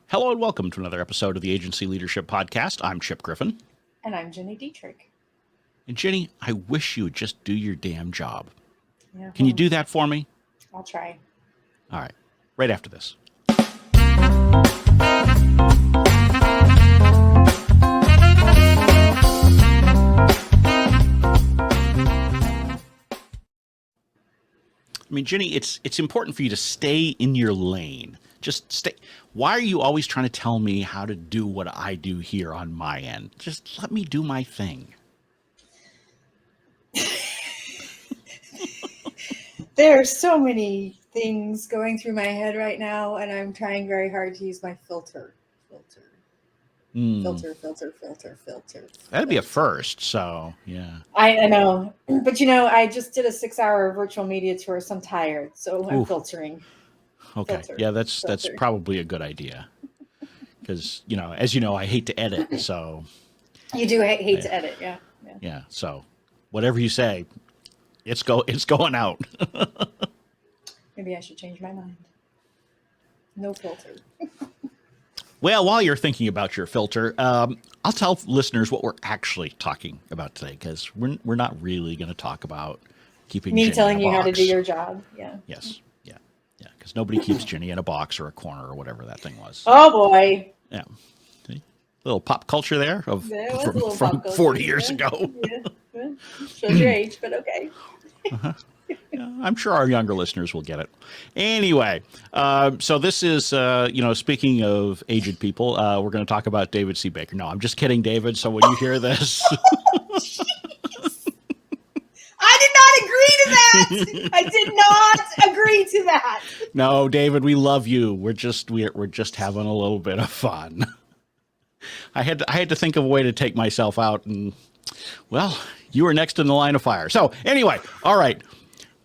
Hello and welcome to another episode of the Agency Leadership Podcast. I'm Chip Griffin. And I'm Gini Dietrich. And Ginny, I wish you would just do your damn job. Yeah, Can you do that for me? I'll try. All right, right after this. I mean, Ginny, it's important for you to stay in your lane. Just stay. Why are you always trying to tell me how to do what I do here on my end? Just let me do my thing. There are so many things going through my head right now, and I'm trying very hard to use my filter. Filter. That'd be a first, so yeah. I know. But I just did a 6-hour virtual media tour, so I'm tired. So I'm filtering. Okay. Yeah, that's probably a good idea. Because, as you know, I hate to edit, so. You do hate to edit, yeah. Yeah, so whatever you say, it's going out. Maybe I should change my mind. No filter. Well, while you're thinking about your filter, I'll tell listeners what we're actually talking about today, because we're not really going to talk about keeping me Ginny telling in a you box. how to do your job. Yeah. Yes. Yeah. Because nobody keeps Ginny in a box or a corner or whatever that thing was. Oh boy. Yeah. See? Little pop culture there from 40 years ago. Yeah. Shows your age, but okay. Uh-huh. Yeah, I'm sure our younger listeners will get it. Anyway, so this is, speaking of aged people, we're going to talk about David C. Baker. No, I'm just kidding, David. So when you hear this. I did not agree to that. I did not agree to that. No, David, we love you. We're just having a little bit of fun. I had to think of a way to take myself out, and well, you were next in the line of fire. So anyway, all right.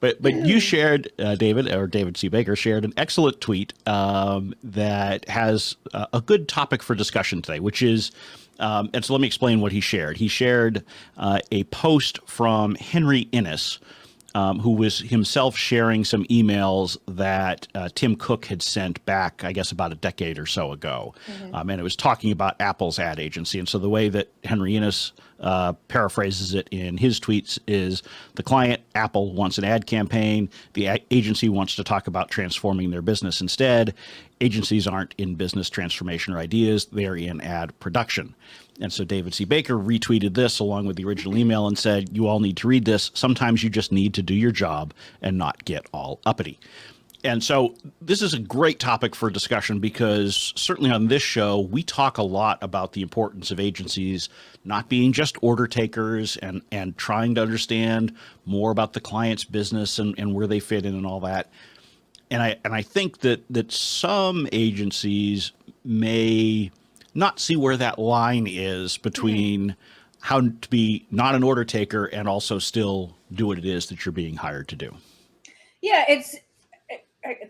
But you shared, David C. Baker shared an excellent tweet that has a good topic for discussion today, which is, and so let me explain what he shared. He shared a post from Henry Innes, who was himself sharing some emails that Tim Cook had sent back, I guess, about a decade or so ago. Mm-hmm. And it was talking about Apple's ad agency. And so the way that Henry Innes paraphrases it in his tweets is the client, Apple, wants an ad campaign. The agency wants to talk about transforming their business instead. Agencies aren't in business transformation or ideas. They're in ad production. And so David C. Baker retweeted this along with the original email and said, you all need to read this. Sometimes you just need to do your job and not get all uppity. And so this is a great topic for discussion because certainly on this show, we talk a lot about the importance of agencies not being just order takers and trying to understand more about the client's business and where they fit in and all that. And I think that some agencies may not see where that line is between how to be not an order taker and also still do what it is that you're being hired to do. Yeah,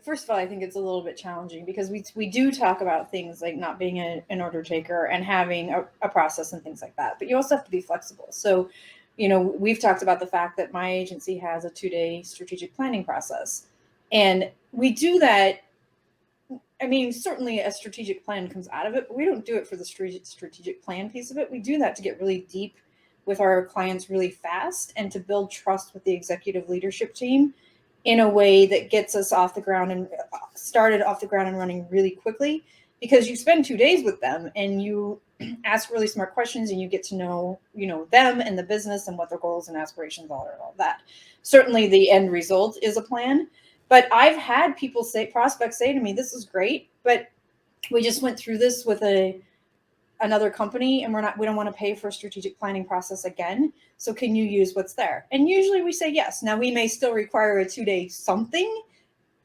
first of all, I think it's a little bit challenging because we do talk about things like not being an order taker and having a process and things like that. But you also have to be flexible. So, we've talked about the fact that my agency has a 2-day strategic planning process. And we do that. I mean, certainly a strategic plan comes out of it, but we don't do it for the strategic plan piece of it. We do that to get really deep with our clients really fast and to build trust with the executive leadership team in a way that gets us off the ground and started off the ground and running really quickly, because you spend 2 days with them and you ask really smart questions and you get to know, them and the business and what their goals and aspirations are and all that. Certainly the end result is a plan. But I've had prospects say to me, this is great, but we just went through this with another company and we don't want to pay for a strategic planning process again. So can you use what's there? And usually we say yes. Now we may still require a 2-day something,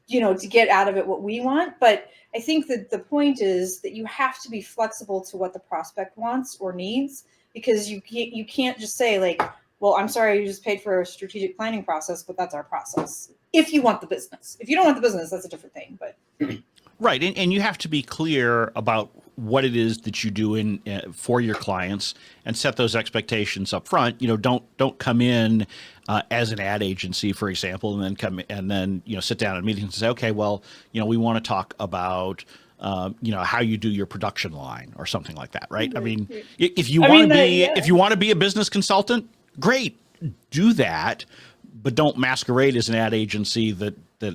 to get out of it what we want. But I think that the point is that you have to be flexible to what the prospect wants or needs, because you can't just say like, well, I'm sorry, you just paid for a strategic planning process, but that's our process. If you want the business. If you don't want the business, that's a different thing. But right, and you have to be clear about what it is that you do for your clients and set those expectations up front. Don't come in as an ad agency, for example, and then sit down at meetings and say, okay, well, we want to talk about how you do your production line or something like that, right? I mean, Right. if you I want mean, to be yeah. if you want to be a business consultant, great, do that, but don't masquerade as an ad agency that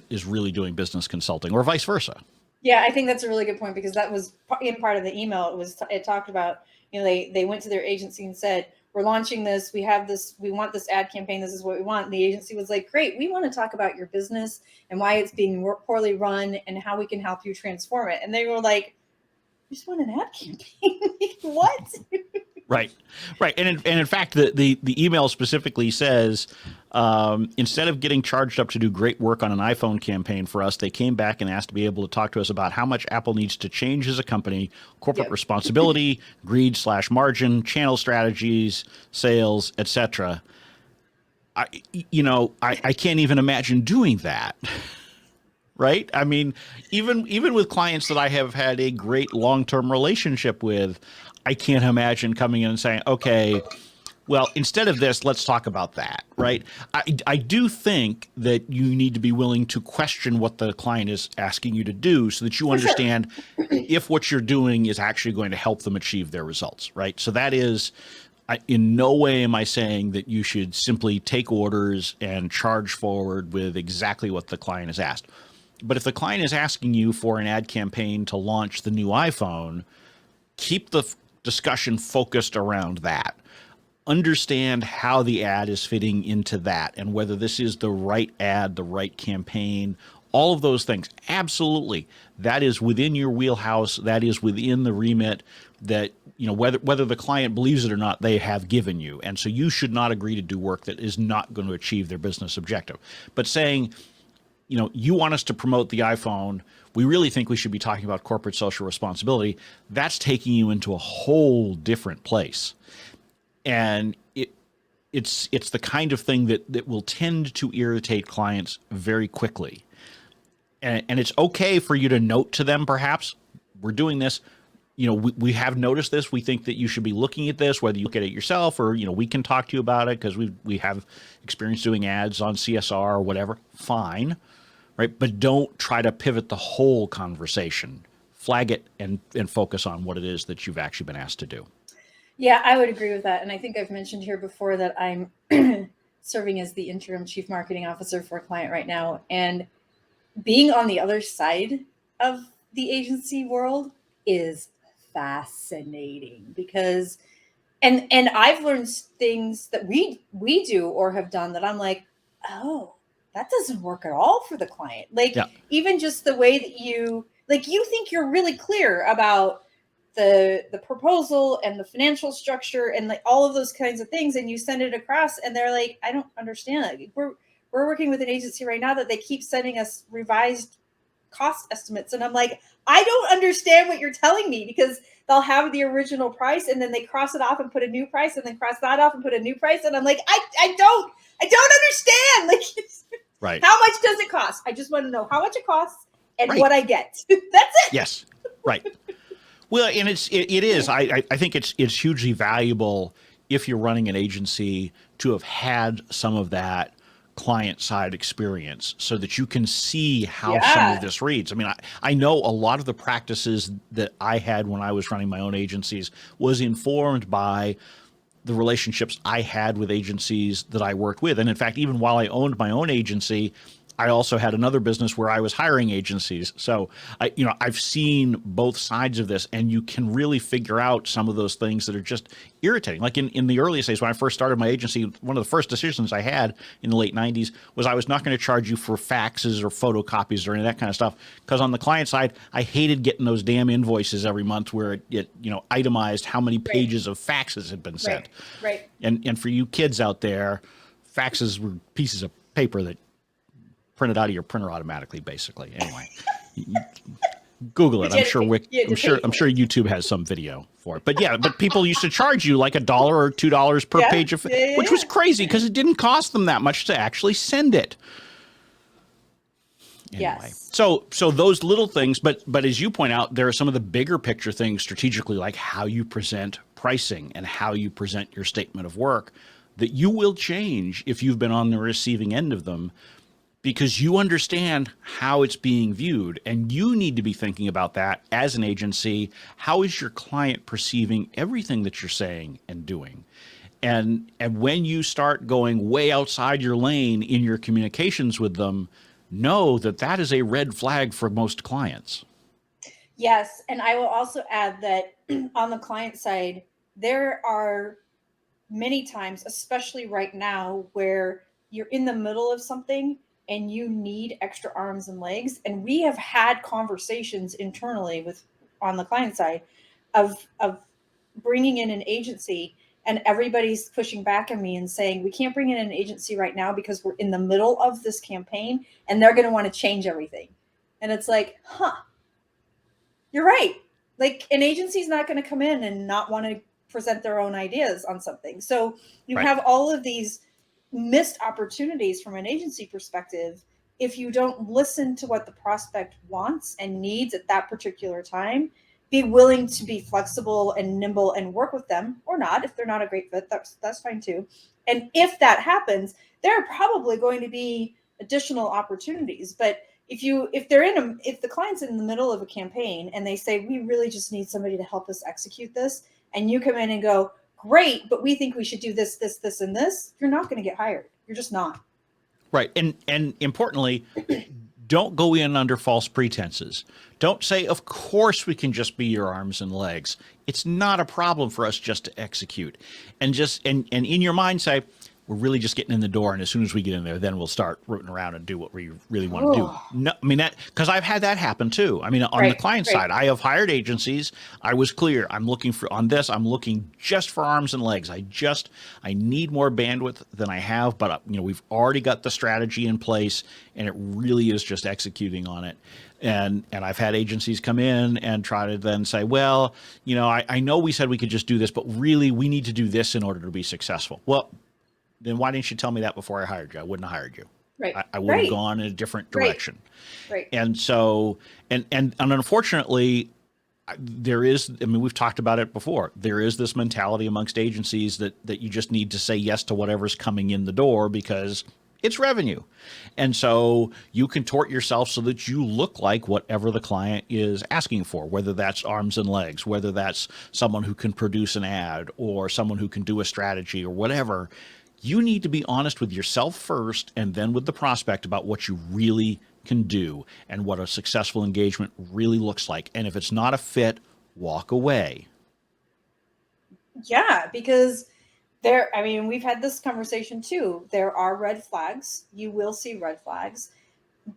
is really doing business consulting, or vice versa. Yeah, I think that's a really good point, because that was in part of the email. It talked about, they went to their agency and said, we're launching this. We have this. We want this ad campaign. This is what we want. And the agency was like, great. We want to talk about your business and why it's being poorly run and how we can help you transform it. And they were like, we just want an ad campaign. What? Right. And in fact, the email specifically says, instead of getting charged up to do great work on an iPhone campaign for us, they came back and asked to be able to talk to us about how much Apple needs to change as a company, corporate responsibility, greed/margin, channel strategies, sales, etc. I can't even imagine doing that. Right? I mean, even with clients that I have had a great long-term relationship with, I can't imagine coming in and saying, okay, well, instead of this, let's talk about that, right? I do think that you need to be willing to question what the client is asking you to do so that you understand if what you're doing is actually going to help them achieve their results, right? So that is, in no way am I saying that you should simply take orders and charge forward with exactly what the client has asked. But if the client is asking you for an ad campaign to launch the new iPhone, keep the discussion focused around that. Understand how the ad is fitting into that and whether this is the right ad, the right campaign, all of those things. Absolutely. That is within your wheelhouse. That is within the remit that, whether the client believes it or not, they have given you. And so you should not agree to do work that is not going to achieve their business objective. But saying, you want us to promote the iPhone, we really think we should be talking about corporate social responsibility. That's taking you into a whole different place. And it's the kind of thing that will tend to irritate clients very quickly. And it's okay for you to note to them, perhaps, we're doing this. We have noticed this. We think that you should be looking at this, whether you look at it yourself or, we can talk to you about it because we have experience doing ads on CSR or whatever. Fine. Right. But don't try to pivot the whole conversation. Flag it and focus on what it is that you've actually been asked to do. Yeah, I would agree with that. And I think I've mentioned here before that I'm serving as the interim chief marketing officer for a client right now. And being on the other side of the agency world is fascinating because, and I've learned things that we do or have done that I'm like, oh, that doesn't work at all for the client. Even just the way that you think you're really clear about the proposal and the financial structure and all of those kinds of things, and you send it across and they're like, I don't understand. We're working with an agency right now that they keep sending us revised cost estimates, and I'm like, I don't understand what you're telling me, because they'll have the original price and then they cross it off and put a new price and then cross that off and put a new price, and I'm like, I don't understand. Right. How much does it cost? I just want to know how much it costs and right. what I get. That's it. Yes. Right. Well, and it is. I think it's hugely valuable if you're running an agency to have had some of that client side experience so that you can see how some of this reads. I mean, I know a lot of the practices that I had when I was running my own agencies was informed by the relationships I had with agencies that I worked with. And in fact, even while I owned my own agency, I also had another business where I was hiring agencies. So I've seen both sides of this, and you can really figure out some of those things that are just irritating. Like in the earliest days when I first started my agency, one of the first decisions I had in the late 90s was I was not going to charge you for faxes or photocopies or any of that kind of stuff. Because on the client side, I hated getting those damn invoices every month where it itemized how many pages of faxes had been sent. Right. And for you kids out there, faxes were pieces of paper that printed out of your printer automatically, basically. Anyway, Google it. I'm sure YouTube has some video for it. But but people used to charge you like $1 or $2 per page of, which was crazy because it didn't cost them that much to actually send it. Anyway, yes. So those little things, but as you point out, there are some of the bigger picture things strategically, like how you present pricing and how you present your statement of work, that you will change if you've been on the receiving end of them. because you understand how it's being viewed, and you need to be thinking about that as an agency. How is your client perceiving everything that you're saying and doing? And when you start going way outside your lane in your communications with them, know that that is a red flag for most clients. Yes, and I will also add that on the client side, there are many times, especially right now, where you're in the middle of something and you need extra arms and legs. And we have had conversations internally with on the client side of bringing in an agency, and everybody's pushing back on me and saying we can't bring in an agency right now because we're in the middle of this campaign and they're going to want to change everything. And it's like, you're right. Like, an agency is not going to come in and not want to present their own ideas on something. So you Right. have all of these missed opportunities from an agency perspective if you don't listen to what the prospect wants and needs at that particular time. Be willing to be flexible and nimble and work with them, or not. If they're not a great fit, that's fine too. And if that happens, there are probably going to be additional opportunities. But if the client's in the middle of a campaign and they say, we really just need somebody to help us execute this, and you come in and go, great, but we think we should do this, and this, you're not going to get hired. You're just not. Right. And importantly, don't go in under false pretenses. Don't say, of course we can just be your arms and legs. It's not a problem for us just to execute. And in your mind say, we're really just getting in the door, and as soon as we get in there, then we'll start rooting around and do what we really want to do. No, I mean, that, because I've had that happen too. I mean, on the client side, I have hired agencies. I was clear. I'm looking just for arms and legs. I need more bandwidth than I have, but we've already got the strategy in place, and it really is just executing on it. And I've had agencies come in and try to then say, well, I know we said we could just do this, but really we need to do this in order to be successful. Well, then why didn't you tell me that before I hired you? I wouldn't have hired you. Right. I would have gone in a different direction. Right. And so, and unfortunately, we've talked about it before. There is this mentality amongst agencies that you just need to say yes to whatever's coming in the door because it's revenue. And so you contort yourself so that you look like whatever the client is asking for, whether that's arms and legs, whether that's someone who can produce an ad or someone who can do a strategy or whatever. You need to be honest with yourself first and then with the prospect about what you really can do and what a successful engagement really looks like. And if it's not a fit, walk away. Yeah, because we've had this conversation too. There are red flags. You will see red flags.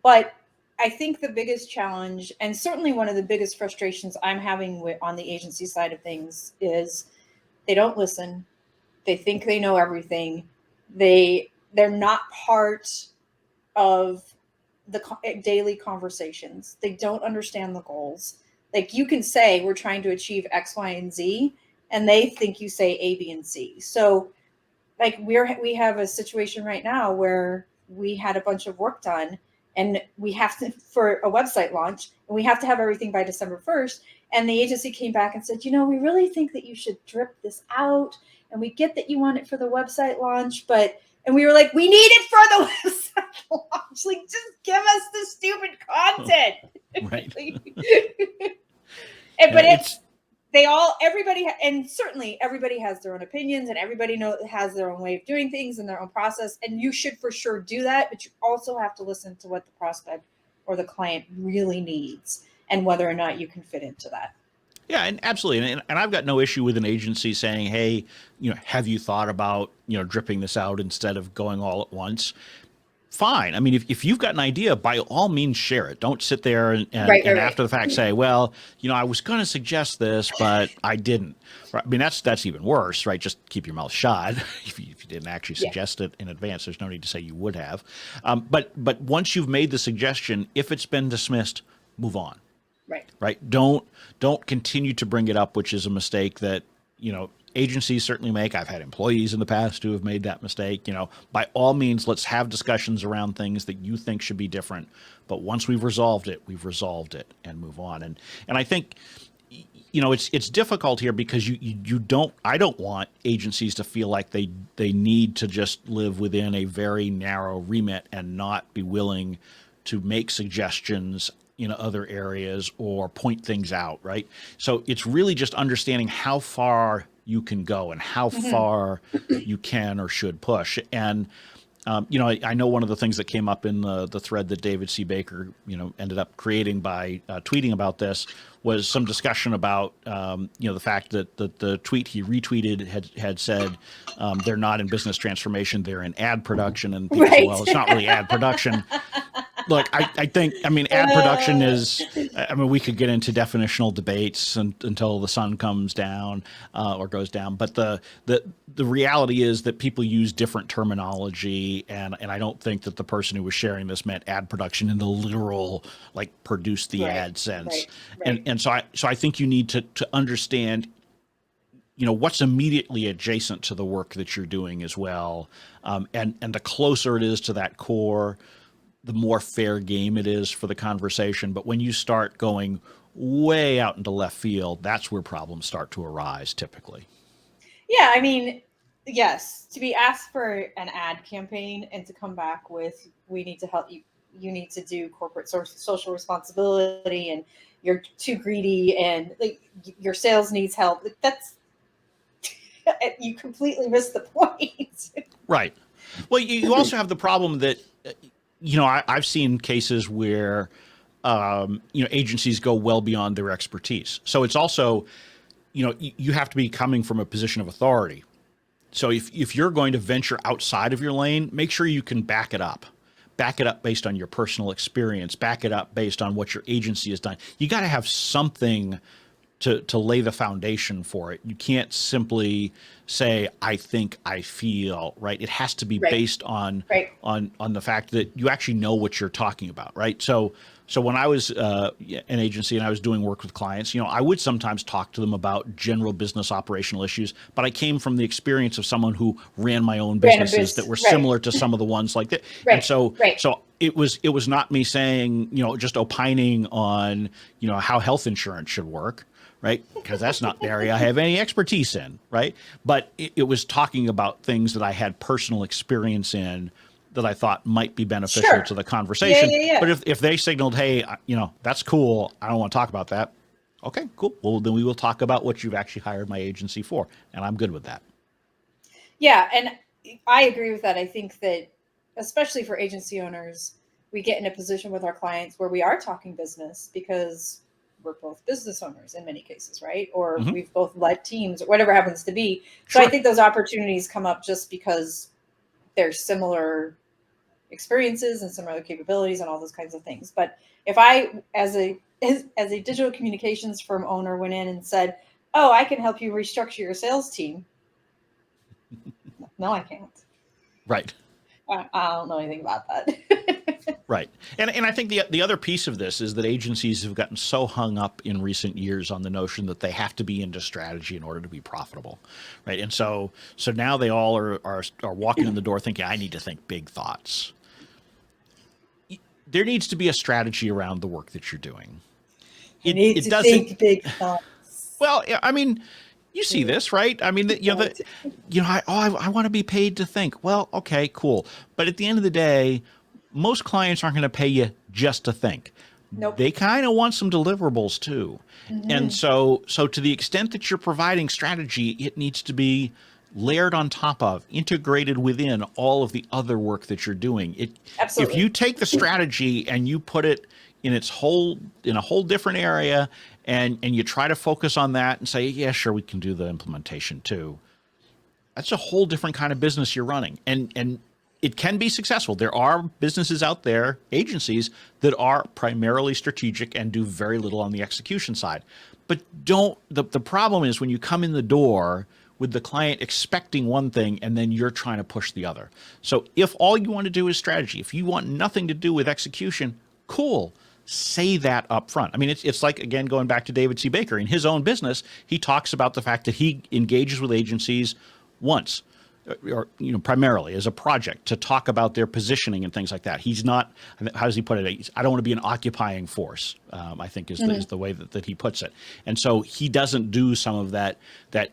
But I think the biggest challenge, and certainly one of the biggest frustrations I'm having on the agency side of things, is they don't listen. They think they know everything. They're not part of the daily conversations. They don't understand the goals. Like, you can say we're trying to achieve X, Y, and Z, and they think you say A, B, and C. So like we have a situation right now where we had a bunch of work done, and we have to, for a website launch, and we have to have everything by December 1st. And the agency came back and said, we really think that you should drip this out. And we get that you want it for the website launch, and we were like, we need it for the website launch. Like, just give us the stupid content. Right. And certainly everybody has their own opinions, and everybody has their own way of doing things and their own process. And you should for sure do that, but you also have to listen to what the prospect or the client really needs and whether or not you can fit into that. Yeah, and absolutely. And I've got no issue with an agency saying, hey, have you thought about, dripping this out instead of going all at once? Fine. I mean, if you've got an idea, by all means, share it. Don't sit there and after the fact say, well, I was going to suggest this, but I didn't. Right? I mean, that's even worse, right? Just keep your mouth shut. If you didn't actually suggest it in advance, there's no need to say you would have. But once you've made the suggestion, if it's been dismissed, move on. Right. Don't continue to bring it up, which is a mistake that, agencies certainly make. I've had employees in the past who have made that mistake. By all means, let's have discussions around things that you think should be different. But once we've resolved it and move on. And I think, it's difficult here because I don't want agencies to feel like they need to just live within a very narrow remit and not be willing to make suggestions in other areas or point things out, right? So it's really just understanding how far you can go and how far you can or should push. And I know one of the things that came up in the thread that David C. Baker, ended up creating by tweeting about this was some discussion about, the fact that the tweet he retweeted had said they're not in business transformation, they're in ad production. And people say, well, it's not really ad production. Look, I think ad production is, we could get into definitional debates until the sun comes down or goes down. But the reality is that people use different terminology. And I don't think that the person who was sharing this meant ad production in the literal, like produce the ad sense. Right. And so I think you need to understand, what's immediately adjacent to the work that you're doing as well. And the closer it is to that core, the more fair game it is for the conversation. But when you start going way out into left field, that's where problems start to arise typically. Yeah, yes, to be asked for an ad campaign and to come back with, we need to help you, you need to do corporate social responsibility and you're too greedy and your sales needs help. That's, you completely missed the point. Right. Well, you also have the problem that, I've seen cases where, agencies go well beyond their expertise. So it's also, you have to be coming from a position of authority. So if you're going to venture outside of your lane, make sure you can back it up. Back it up based on your personal experience. Back it up based on what your agency has done. You got to have something to lay the foundation for it. You can't simply say, I think, I feel, right? It has to be based on the fact that you actually know what you're talking about, right? So when I was an agency and I was doing work with clients, I would sometimes talk to them about general business operational issues, but I came from the experience of someone who ran my own businesses that were similar to some of the ones like that. And so it was not me saying, just opining on, how health insurance should work, right? Because that's not the area I have any expertise in, right? But it was talking about things that I had personal experience in that I thought might be beneficial to the conversation. Yeah. But if they signaled, hey, that's cool, I don't want to talk about that. Okay, cool. Well, then we will talk about what you've actually hired my agency for. And I'm good with that. Yeah. And I agree with that. I think that especially for agency owners, we get in a position with our clients where we are talking business because we're both business owners in many cases, right? Or we've both led teams or whatever happens to be. So I think those opportunities come up just because there's similar experiences and similar capabilities and all those kinds of things. But if I, as a digital communications firm owner, went in and said, oh, I can help you restructure your sales team. No, I can't. Right. I don't know anything about that. Right. And I think the other piece of this is that agencies have gotten so hung up in recent years on the notion that they have to be into strategy in order to be profitable. Right. And so now they all are walking in the door thinking, I need to think big thoughts. There needs to be a strategy around the work that you're doing. You need to think big thoughts. Well, you see this, right? I want to be paid to think. Well, okay, cool. But at the end of the day, most clients aren't going to pay you just to think. Nope. They kind of want some deliverables too. And so to the extent that you're providing strategy, it needs to be layered on top of, integrated within all of the other work that you're doing. Absolutely. If you take the strategy and you put it in a whole different area and you try to focus on that and say, yeah, sure, we can do the implementation too. That's a whole different kind of business you're running. And it can be successful. There are businesses out there, agencies, that are primarily strategic and do very little on the execution side. But the problem is when you come in the door with the client expecting one thing and then you're trying to push the other. So if all you want to do is strategy, if you want nothing to do with execution, cool. Say that up front. It's like, again, going back to David C. Baker. In his own business, he talks about the fact that he engages with agencies once. or primarily as a project to talk about their positioning and things like that. He's not, how does he put it? I don't want to be an occupying force, I think is the way that he puts it. And so he doesn't do some of that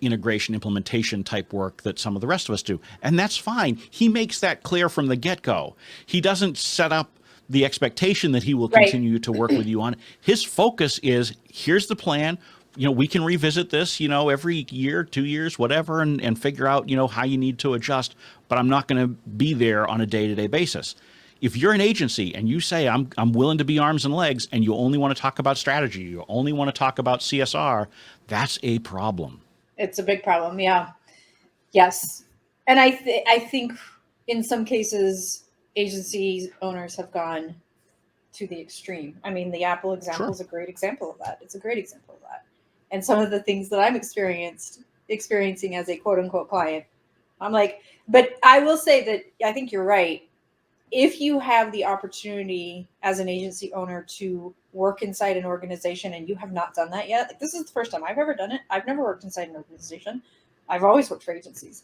integration implementation type work that some of the rest of us do. And that's fine. He makes that clear from the get-go. He doesn't set up the expectation that he will continue to work with you on. His focus is, here's the plan. We can revisit this, every year, 2 years, whatever, and figure out, how you need to adjust. But I'm not going to be there on a day-to-day basis. If you're an agency and you say, I'm willing to be arms and legs, and you only want to talk about strategy, you only want to talk about CSR, that's a problem. It's a big problem. Yeah. Yes. And I think in some cases, agency owners have gone to the extreme. I mean, the Apple example is a great example of that. It's a great example of that. And some of the things that I'm experiencing as a quote unquote client, I'm like, but I will say that I think you're right. If you have the opportunity as an agency owner to work inside an organization and you have not done that yet, like this is the first time I've ever done it. I've never worked inside an organization. I've always worked for agencies.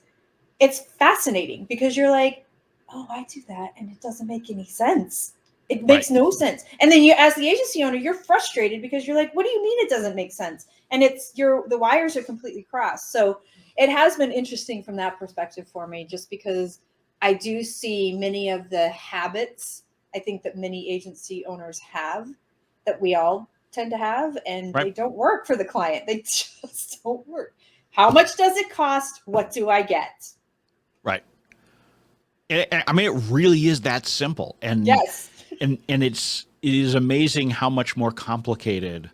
It's fascinating because you're like, oh, I do that. And it doesn't make any sense. It makes no sense. And then you, as the agency owner, you're frustrated because you're like, what do you mean it doesn't make sense? And the wires are completely crossed. So it has been interesting from that perspective for me, just because I do see many of the habits I think that many agency owners have, that we all tend to have, and they don't work for the client. They just don't work. How much does it cost? What do I get? Right. I mean, it really is that simple. And yes. And it is amazing how much more complicated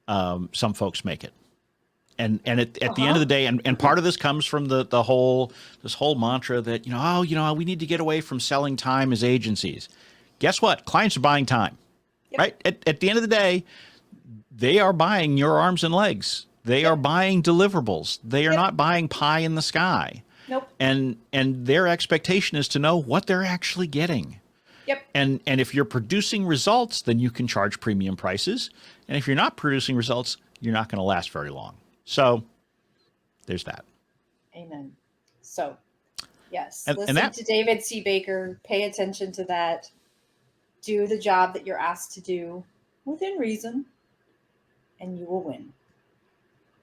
some folks make it. And at the end of the day, and part of this comes from this whole mantra that, we need to get away from selling time as agencies. Guess what? Clients are buying time, right? At the end of the day, they are buying your arms and legs. They are buying deliverables. They are not buying pie in the sky. Nope. And their expectation is to know what they're actually getting. Yep. And if you're producing results, then you can charge premium prices. And if you're not producing results, you're not going to last very long. So there's that. Amen. So, yes, and listen to David C. Baker, pay attention to that, do the job that you're asked to do within reason, and you will win.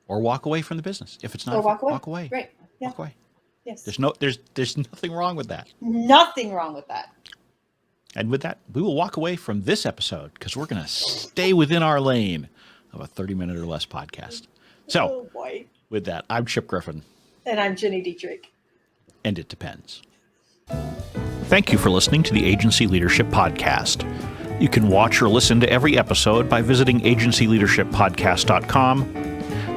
Or walk away from the business. If it's not, or walk away. Walk away. Right. Yeah. Walk away. Yes. There's nothing wrong with that. Nothing wrong with that. And with that, we will walk away from this episode because we're going to stay within our lane of a 30-minute or less podcast. So, with that, I'm Chip Griffin. And I'm Gini Dietrich. And it depends. Thank you for listening to the Agency Leadership Podcast. You can watch or listen to every episode by visiting agencyleadershippodcast.com.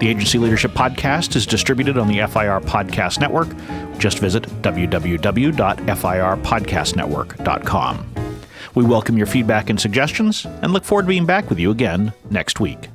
The Agency Leadership Podcast is distributed on the FIR Podcast Network. Just visit www.firpodcastnetwork.com. We welcome your feedback and suggestions and look forward to being back with you again next week.